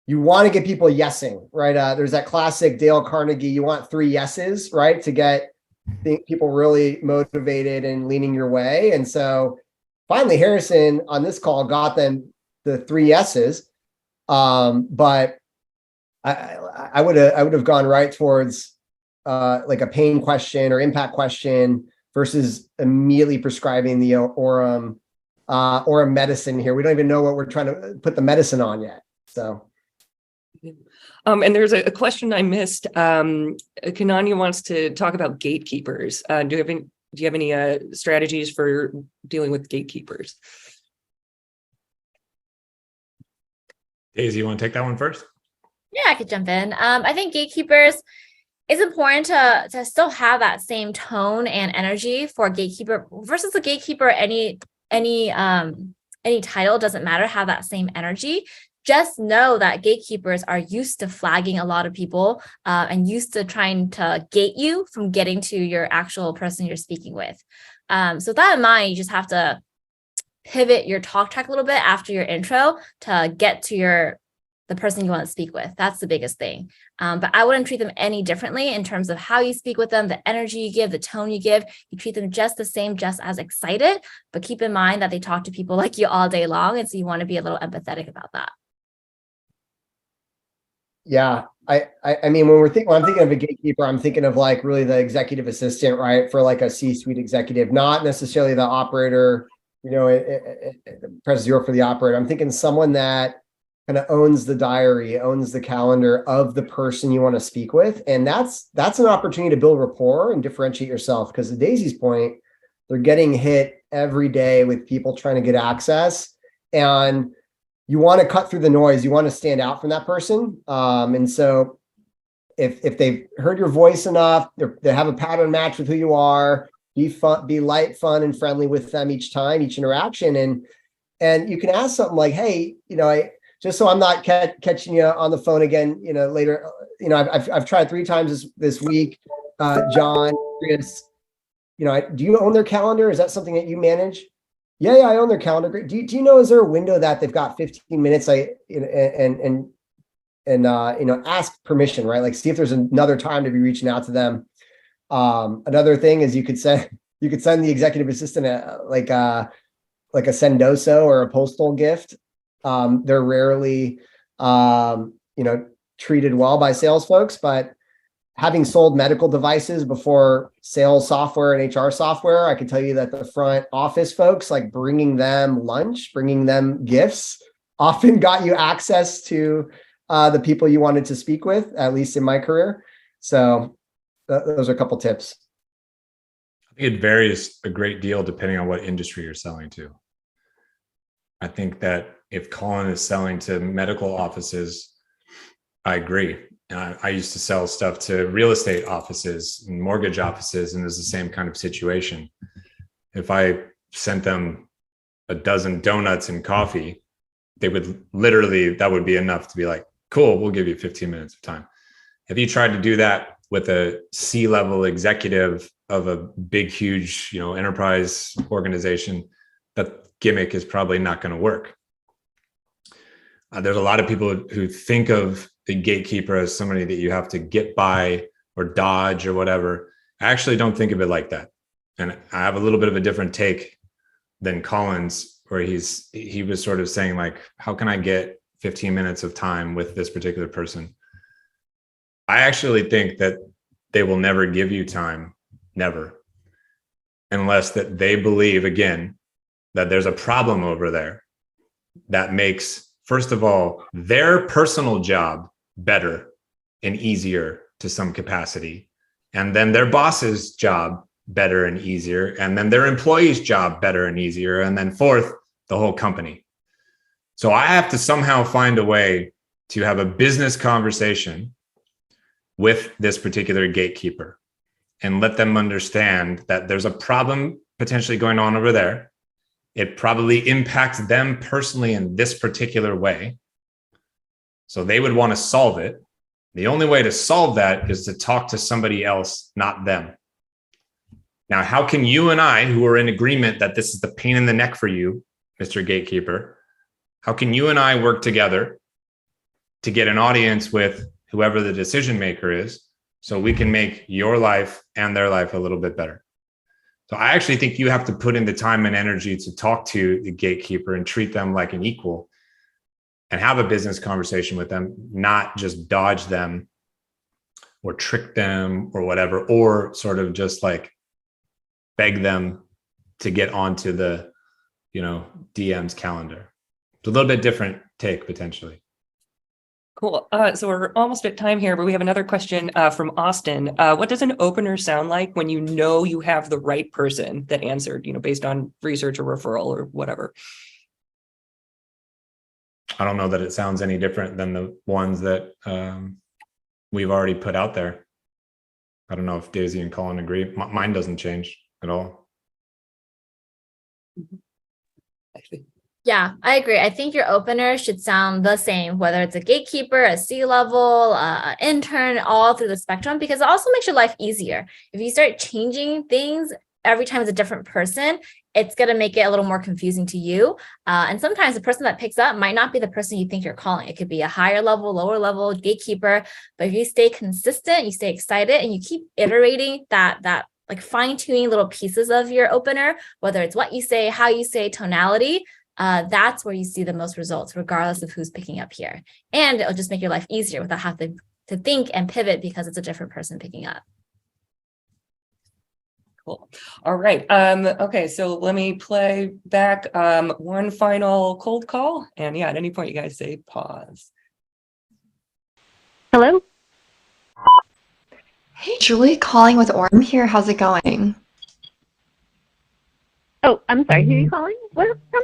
You want to get people yesing, right? There's that classic Dale Carnegie, you want 3 yeses, right? To get people really motivated and leaning your way. And so finally Harrison on this call got them the 3 yeses. But I would have gone right towards like a pain question or impact question versus immediately prescribing the Orum medicine here. We don't even know what we're trying to put the medicine on yet. So. And there's a question I missed. Kananya wants to talk about gatekeepers. Do you have any strategies for dealing with gatekeepers? Daisy, you want to take that one first? Yeah, I could jump in. I think gatekeepers, it's important to still have that same tone and energy for a gatekeeper versus a gatekeeper. Any title doesn't matter. Have that same energy. Just know that gatekeepers are used to flagging a lot of people and used to trying to gate you from getting to your actual person you're speaking with. So with that in mind, you just have to pivot your talk track a little bit after your intro to get to the person you want to speak with. That's the biggest thing. But I wouldn't treat them any differently in terms of how you speak with them, the energy you give, the tone you give. You treat them just the same, just as excited, but keep in mind that they talk to people like you all day long. And so you want to be a little empathetic about that. Yeah, I mean, when I'm thinking of a gatekeeper, I'm thinking of like really the executive assistant, right? For like a C-suite executive, not necessarily the operator, press 0 for the operator. I'm thinking someone that kind of owns the diary, owns the calendar of the person you want to speak with. And that's an opportunity to build rapport and differentiate yourself. Because to Daisy's point, they're getting hit every day with people trying to get access. And you want to cut through the noise. You want to stand out from that person. And so if they've heard your voice enough, they have a pattern match with who you are, be light, fun, and friendly with them each time, each interaction. And you can ask something like, hey, just so I'm not catching you on the phone again, later, I've tried 3 times this week, John, Chris, do you own their calendar? Is that something that you manage? Yeah, I own their calendar. Do you know, is there a window that they've got 15 minutes? And ask permission, right? Like see if there's another time to be reaching out to them. Another thing is you could send the executive assistant like a Sendoso or a postal gift. They're rarely, treated well by sales folks, but having sold medical devices before sales software and HR software, I can tell you that the front office folks, like bringing them lunch, bringing them gifts, often got you access to the people you wanted to speak with, at least in my career. So those are a couple tips. I think it varies a great deal depending on what industry you're selling to. I think that if Colin is selling to medical offices, I agree. I used to sell stuff to real estate offices and mortgage offices, and it was the same kind of situation. If I sent them a dozen donuts and coffee, they would literally, that would be enough to be like, cool, we'll give you 15 minutes of time. Have you tried to do that with a C-level executive of a big, huge, enterprise organization? That gimmick is probably not going to work. There's a lot of people who think of the gatekeeper as somebody that you have to get by or dodge or whatever. I actually don't think of it like that. And I have a little bit of a different take than Colin's, where he was sort of saying like, how can I get 15 minutes of time with this particular person? I actually think that they will never give you time, never, unless that they believe, again, that there's a problem over there that makes, first of all, their personal job better and easier to some capacity, and then their boss's job better and easier, and then their employee's job better and easier, and then fourth, the whole company. So I have to somehow find a way to have a business conversation with this particular gatekeeper and let them understand that there's a problem potentially going on over there. It probably impacts them personally in this particular way. So they would want to solve it. The only way to solve that is to talk to somebody else, not them. Now, how can you and I, who are in agreement that this is the pain in the neck for you, Mr. Gatekeeper, how can you and I work together to get an audience with whoever the decision maker is, so we can make your life and their life a little bit better? So I actually think you have to put in the time and energy to talk to the gatekeeper and treat them like an equal and have a business conversation with them, not just dodge them or trick them or whatever, or sort of just like beg them to get onto the, DM's calendar. It's a little bit different take potentially. Cool. So we're almost at time here, but we have another question from Austin. What does an opener sound like when you know you have the right person that answered, based on research or referral or whatever? I don't know that it sounds any different than the ones that we've already put out there. I don't know if Daisy and Colin agree. Mine doesn't change at all. Yeah, I agree. I think your opener should sound the same, whether it's a gatekeeper, a C-level, an intern, all through the spectrum, because it also makes your life easier. If you start changing things every time it's a different person, it's going to make it a little more confusing to you. And sometimes the person that picks up might not be the person you think you're calling. It could be a higher level, lower level gatekeeper. But if you stay consistent, you stay excited, and you keep iterating that like fine-tuning little pieces of your opener, whether it's what you say, how you say, tonality, that's where you see the most results, regardless of who's picking up here. And it'll just make your life easier without having to think and pivot because it's a different person picking up. Cool. All right. Okay, so let me play back one final cold call. And yeah, at any point you guys say pause. Hello? Hey, Julie, calling with Orum here. How's it going? Oh, I'm sorry. Who are you calling? Where from?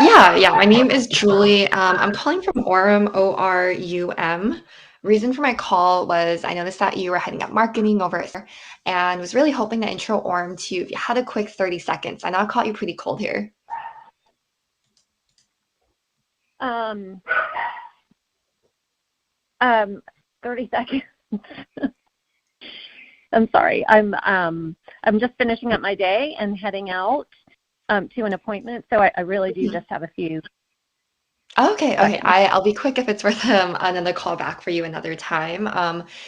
Yeah. My name is Julie. I'm calling from Orum, O-R-U-M. Reason for my call was I noticed that you were heading up marketing over at and was really hoping to intro Orum to you if you had a quick 30 seconds. I know I caught you pretty cold here. 30 seconds. I'm sorry. I'm just finishing up my day and heading out to an appointment. So I really do just have a few. Okay. I'll be quick if it's worth another call back for you another time.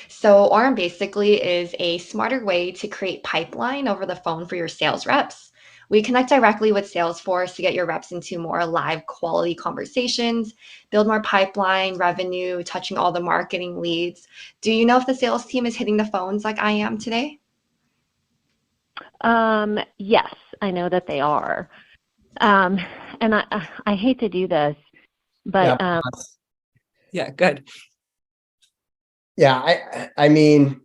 So Orum basically is a smarter way to create pipeline over the phone for your sales reps. We connect directly with Salesforce to get your reps into more live quality conversations, build more pipeline, revenue, touching all the marketing leads. Do you know if the sales team is hitting the phones like I am today? Yes, I know that they are. And I hate to do this, but yeah, good. Yeah, I mean,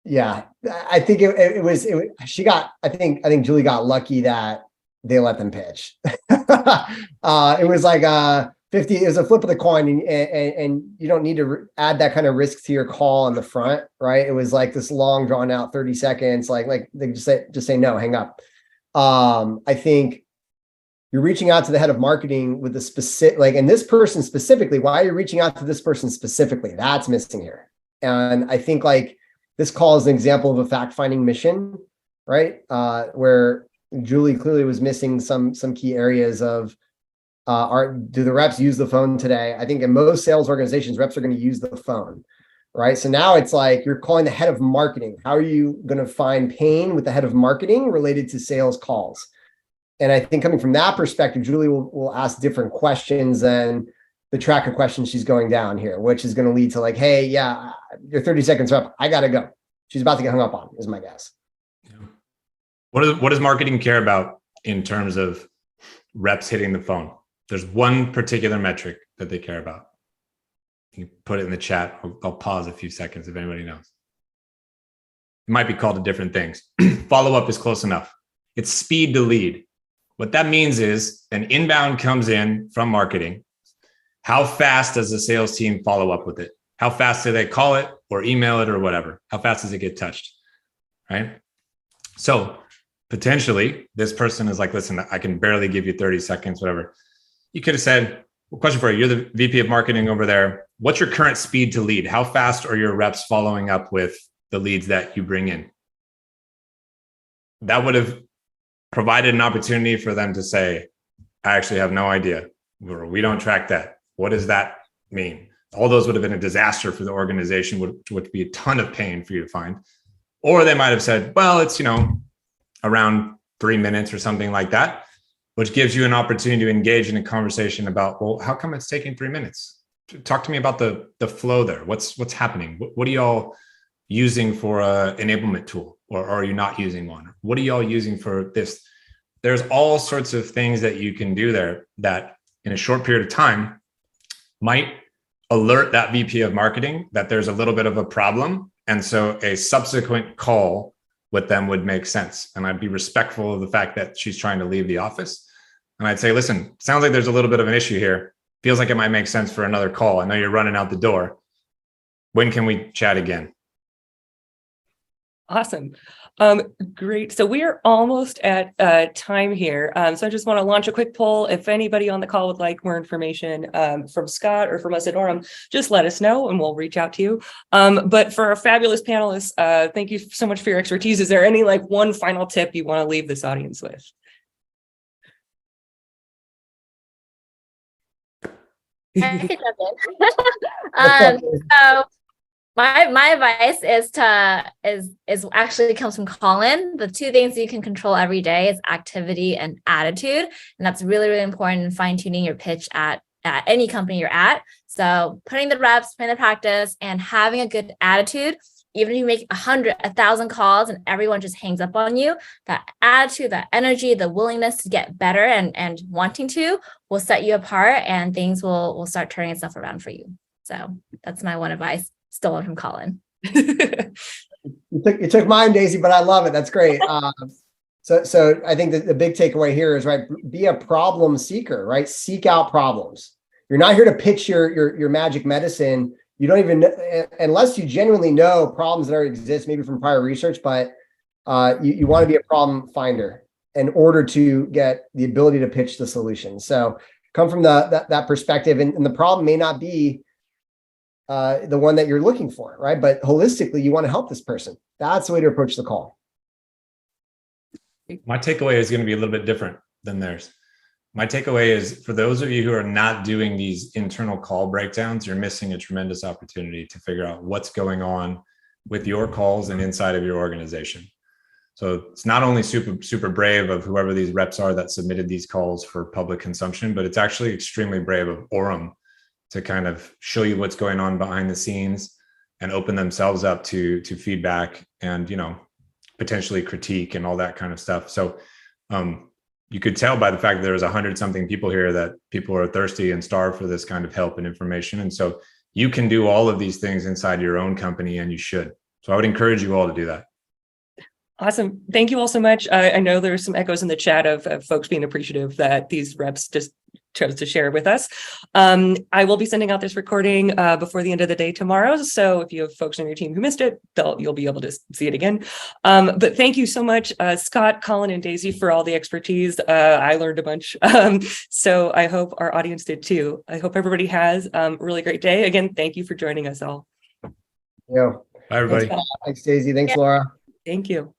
yeah, I think it was she got, I think Julie got lucky that they let them pitch. It was like 50 is a flip of the coin, and you don't need to add that kind of risk to your call on the front, right? It was like this long drawn out 30 seconds, like they just say no, hang up. I think you're reaching out to the head of marketing with the specific, and this person specifically, why are you reaching out to this person specifically? That's missing here. And I think this call is an example of a fact-finding mission, right? Where Julie clearly was missing some key areas of, do the reps use the phone today? I think in most sales organizations, reps are going to use the phone, right? So now it's like you're calling the head of marketing. How are you going to find pain with the head of marketing related to sales calls? And I think coming from that perspective, Julie will ask different questions than the track of questions she's going down here, which is going to lead to hey, yeah, your 30 seconds are up. I got to go. She's about to get hung up on, is my guess. What does marketing care about in terms of reps hitting the phone? There's one particular metric that they care about. You can put it in the chat. I'll pause a few seconds if anybody knows. It might be called to different things. Follow-up is close enough. It's speed to lead. What that means is an inbound comes in from marketing. How fast does the sales team follow up with it? How fast do they call it or email it or whatever? How fast does it get touched, right? So potentially this person is like, listen, I can barely give you 30 seconds, whatever. You could have said, well, question for you. You're the VP of marketing over there. What's your current speed to lead? How fast are your reps following up with the leads that you bring in? That would have provided an opportunity for them to say, I actually have no idea. We don't track that. What does that mean? All those would have been a disaster for the organization, which would be a ton of pain for you to find. Or they might have said, well, it's, around 3 minutes or something like that, which gives you an opportunity to engage in a conversation about, well, how come it's taking 3 minutes? Talk to me about the flow there. What's happening? What are y'all using for a enablement tool, or are you not using one? What are y'all using for this? There's all sorts of things that you can do there that in a short period of time might alert that VP of marketing that there's a little bit of a problem. And so a subsequent call with them would make sense. And I'd be respectful of the fact that she's trying to leave the office. And I'd say, listen, sounds like there's a little bit of an issue here. Feels like it might make sense for another call. I know you're running out the door. When can we chat again? Awesome. Great. So we are almost at time here. So I just want to launch a quick poll. If anybody on the call would like more information from Scott or from us at Orum, just let us know and we'll reach out to you. But for our fabulous panelists, thank you so much for your expertise. Is there any one final tip you want to leave this audience with? I could jump in. So my advice is actually comes from Colin. The two things you can control every day is activity and attitude, and that's really, really important in fine tuning your pitch at any company you're at. So putting the reps, putting the practice, and having a good attitude. Even if you make 100, 1,000 calls and everyone just hangs up on you, that attitude, that energy, the willingness to get better and wanting to will set you apart, and things will start turning itself around for you. So that's my one advice, stolen from Colin. You took mine, Daisy, but I love it. That's great. So I think that the big takeaway here is, right, be a problem seeker, right? Seek out problems. You're not here to pitch your magic medicine. You don't even, unless you genuinely know problems that already exist, maybe from prior research, but you want to be a problem finder in order to get the ability to pitch the solution. So come from that perspective, and the problem may not be the one that you're looking for, right? But holistically, you want to help this person. That's the way to approach the call. My takeaway is going to be a little bit different than theirs. My takeaway is, for those of you who are not doing these internal call breakdowns, you're missing a tremendous opportunity to figure out what's going on with your calls and inside of your organization. So it's not only super brave of whoever these reps are that submitted these calls for public consumption, but it's actually extremely brave of Orum to kind of show you what's going on behind the scenes and open themselves up to feedback and, potentially critique and all that kind of stuff. So you could tell by the fact that there was 100-something people here that people are thirsty and starved for this kind of help and information. And so you can do all of these things inside your own company, and you should. So I would encourage you all to do that. Awesome. Thank you all so much. I know there's some echoes in the chat of folks being appreciative that these reps just chose to share with us. I will be sending out this recording before the end of the day tomorrow. So if you have folks on your team who missed it, you'll be able to see it again. But thank you so much, Scott, Colin, and Daisy, for all the expertise. I learned a bunch. So I hope our audience did too. I hope everybody has a really great day. Again, thank you for joining us all. Yeah. Bye, everybody. Thanks, Daisy. Thanks, Laura. Thank you.